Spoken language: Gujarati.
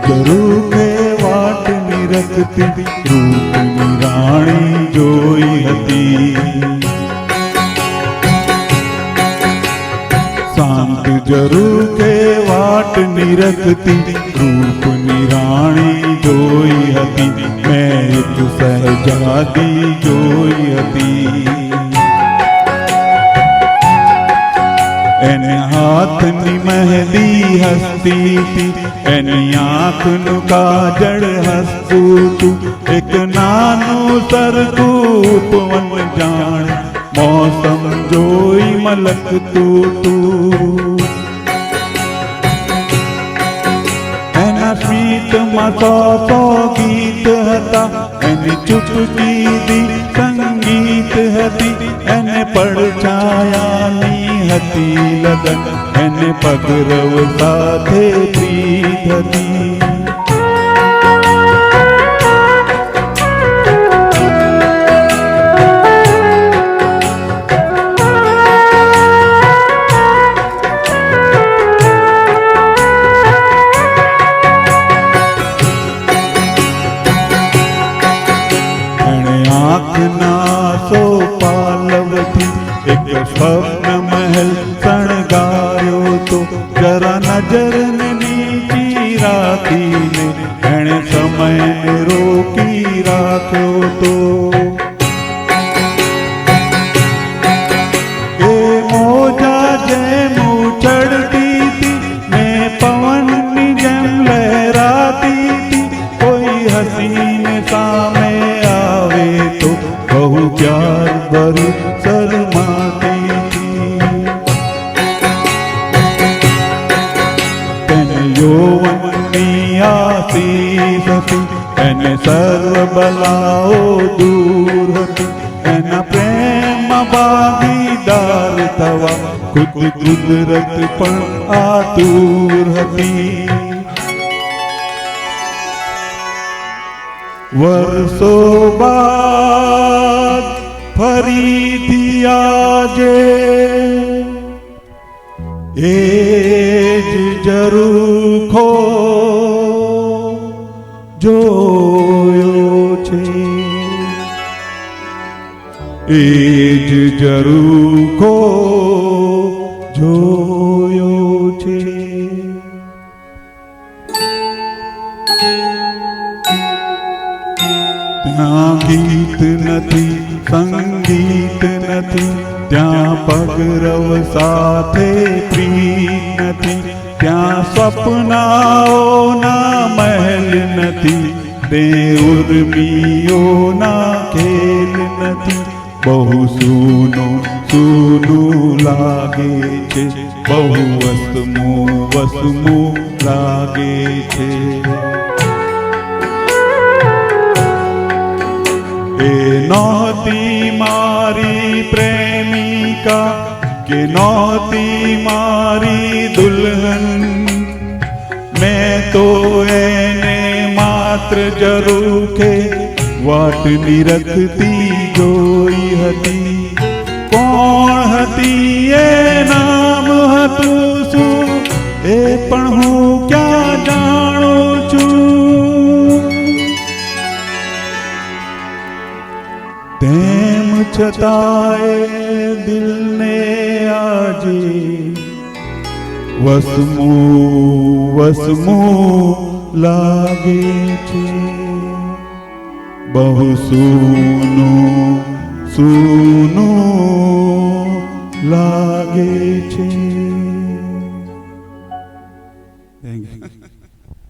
જરૂખે વાટ નિરખતી રૂપની રાણી જોઈ હતી. શાંત જરૂખે વાટ નિરખતી રૂપની રાણી જોઈ હતી. મેં એક સહજાદી જોઈ હતી. એને હાથની મહેંદી હસતી હતી, એની આંખનું કાજળ હસતું તું. એક નાનું સરખું પવન જાણે મોસમ જોઈ મલકતું તું. એના સ્મિતમાં સો ગીત હતા, એની ચૂપકીદી સંગીત હતી. એને પડછાયાની હતી લગન, એને પગરવ સાથે પ્રીત હતી. આંખના સોપાલવથી એક સ્વપ્ન મહેલ શણગાર્યો તો. જરા નજરને નીચી રાખીને એણે સમય રોકી રાખ્યો તો. એ મોજા જેમ ઉછળતી હતી ને પવનની જેમ લહેરાતી હતી. કોઈ હસીને સામે આવે તો બહુ પ્યાર ભરી શરમાતી હતી. તેને યૌવનની આશીષ હતી, એને સર્વ બલાઓ દૂર હતી. એના પ્રેમમાં ભાગીદાર થવા ખુદ કુદરત પણ આતુર હતી. વર્ષો બાદ ફરીથી આજે એ જ જરૂખો જોયો છે. એ જ જરૂખો જોયો છે. ત્યાં ગીત નથી, સંગીત નથી, ત્યાં પગરવ સાથે પ્રીત નથી. ત્યાં સપનાઓના મહેલ નથી, તે ઉર્મિઓના ખેલ નથી. બહુ સૂનું સૂનું લાગે છે, બહુ વસમું વસમું લાગે છે. એ નહોતી મારી પ્રેમિકા કે નહોતી મારી દુલ્હન. મેં તો એને માત્ર જરૂખે વાટ નિરખતી જોઈ હતી. કોણ હતી એ નામ હતું શું એ પણ હું ક્યાં જાણું છું. તેમ છતાંય દિલને આજે વસમું વસમું લાગે છે. બહુ સૂનું સૂનું